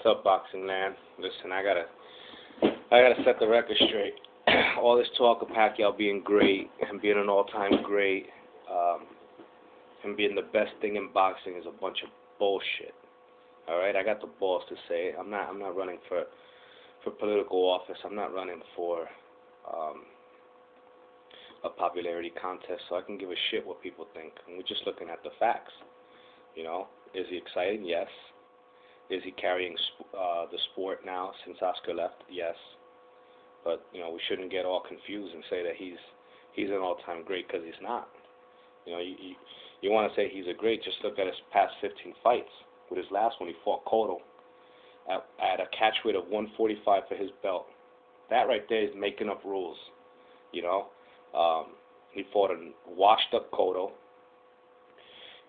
up, boxing land? Listen, I gotta set the record straight. All this talk of Pacquiao being great and being an all-time great, and being the best thing in boxing is a bunch of bullshit. All right, I got the balls to say it. I'm not running for political office. I'm not running for a popularity contest, so I can give a shit what people think. And we're just looking at the facts. You know, is he exciting? Yes. Is he carrying the sport now since Oscar left? Yes. But, you know, we shouldn't get all confused and say that he's an all-time great, because he's not. You know, you want to say he's a great, just look at his past 15 fights. With his last one, he fought Cotto at a catch weight of 145 for his belt. That right there is making up rules, you know. He fought a washed-up Cotto,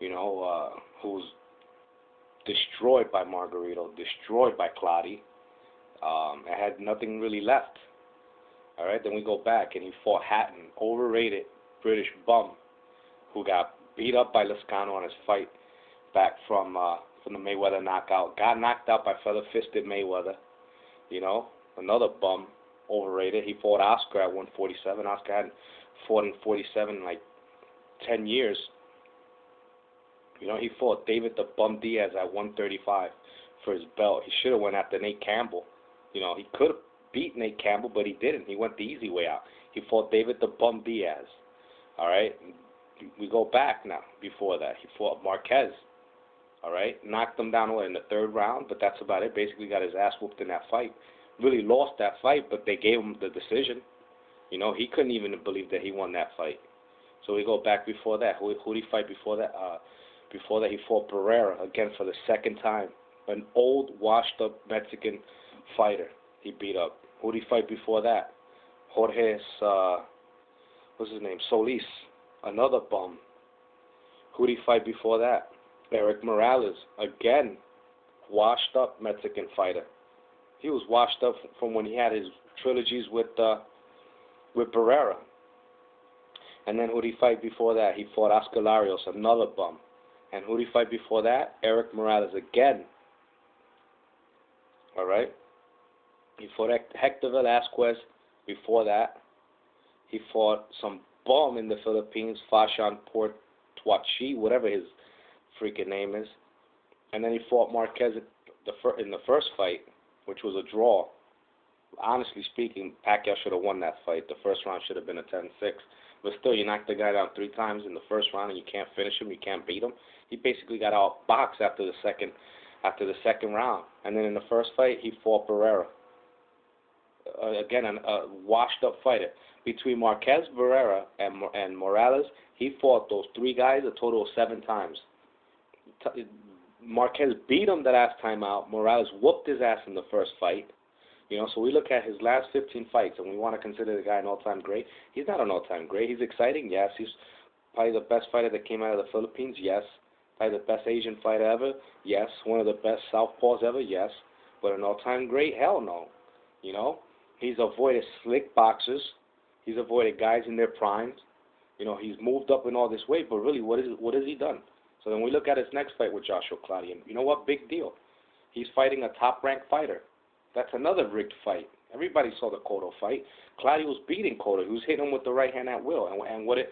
you know, who's destroyed by Margarito, destroyed by Clottey. It had nothing really left. All right, then we go back and he fought Hatton, overrated British bum, who got beat up by Lascano on his fight back from the Mayweather knockout. Got knocked out by feather-fisted Mayweather. You know, another bum, overrated. He fought Oscar at 147. Oscar hadn't fought in 47 in like 10 years. You know, he fought David the Bum Diaz at 135 for his belt. He should have went after Nate Campbell. You know, he could have beat Nate Campbell, but he didn't. He went the easy way out. He fought David the Bum Diaz. All right? We go back now. Before that, he fought Marquez. All right? Knocked him down in the third round, but that's about it. Basically got his ass whooped in that fight. Really lost that fight, but they gave him the decision. You know, he couldn't even believe that he won that fight. So we go back before that. Who did he fight before that? Before that, he fought Barrera, again, for the second time. An old, washed-up Mexican fighter he beat up. Who did he fight before that? Jorge, what's his name? Solis, another bum. Who did he fight before that? Eric Morales, again, washed-up Mexican fighter. He was washed up from when he had his trilogies with Barrera. And then who did he fight before that? He fought Oscar Larios, another bum. And who did he fight before that? Eric Morales again. All right? He fought Hector Velasquez before that. He fought some bum in the Philippines, Fashan Portuachi, whatever his freaking name is. And then he fought Marquez in the first fight, which was a draw. Honestly speaking, Pacquiao should have won that fight. The first round should have been a 10-6. But still, you knock the guy down 3 times in the first round and you can't finish him, you can't beat him. He basically got outboxed after the second round. And then in the first fight, he fought Barrera. Again, a washed-up fighter. Between Marquez, Barrera, and Morales, he fought those 3 guys a total of 7 times. Marquez beat him the last time out. Morales whooped his ass in the first fight. You know, so we look at his last 15 fights, and we want to consider the guy an all-time great. He's not an all-time great. He's exciting, yes. He's probably the best fighter that came out of the Philippines, yes. Probably the best Asian fighter ever, yes. One of the best southpaws ever, yes. But an all-time great, hell no. You know, he's avoided slick boxers. He's avoided guys in their primes. You know, he's moved up in all this weight, but really, what has he done? So then we look at his next fight with Joshua Clottey, and you know what? Big deal. He's fighting a top-ranked fighter. That's another rigged fight. Everybody saw the Cotto fight. Clottey was beating Cotto. He was hitting him with the right hand at will. And what did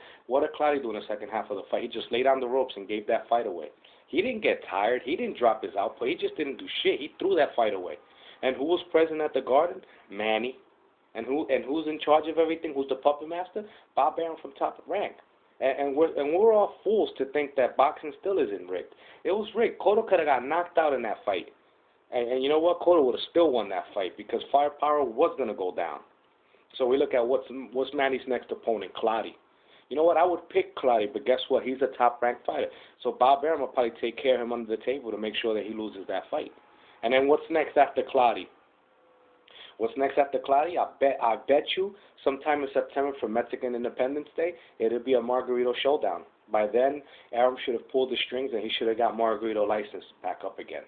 Clottey do in the second half of the fight? He just laid down the ropes and gave that fight away. He didn't get tired. He didn't drop his output. He just didn't do shit. He threw that fight away. And who was present at the Garden? Manny. And who's in charge of everything? Who's the puppet master? Bob Arum from Top Rank. And we're all fools to think that boxing still isn't rigged. It was rigged. Cotto could have got knocked out in that fight. And you know what? Cotto would have still won that fight because firepower was going to go down. So we look at what's Manny's next opponent, Clottey. You know what? I would pick Clottey, but guess what? He's a top-ranked fighter. So Bob Arum will probably take care of him under the table to make sure that he loses that fight. And then what's next after Clottey? What's next after Clottey? I bet you sometime in September for Mexican Independence Day, it'll be a Margarito showdown. By then, Arum should have pulled the strings and he should have got Margarito licensed back up again.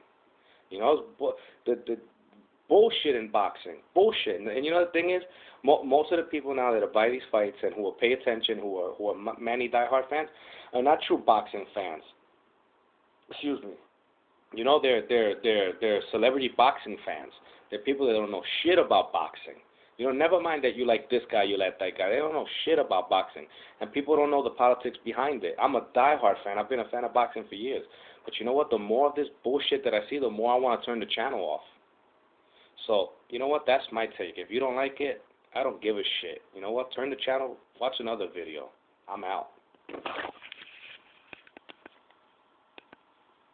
You know, the bullshit in boxing. Bullshit. And you know the thing is, most of the people now that are by these fights and who will pay attention, who are Manny diehard fans, are not true boxing fans. Excuse me. You know, they're celebrity boxing fans. They're people that don't know shit about boxing. You know, never mind that you like this guy, you like that guy. They don't know shit about boxing, and people don't know the politics behind it. I'm a diehard fan. I've been a fan of boxing for years. But you know what? The more of this bullshit that I see, the more I want to turn the channel off. So, you know what? That's my take. If you don't like it, I don't give a shit. You know what? Turn the channel, watch another video. I'm out.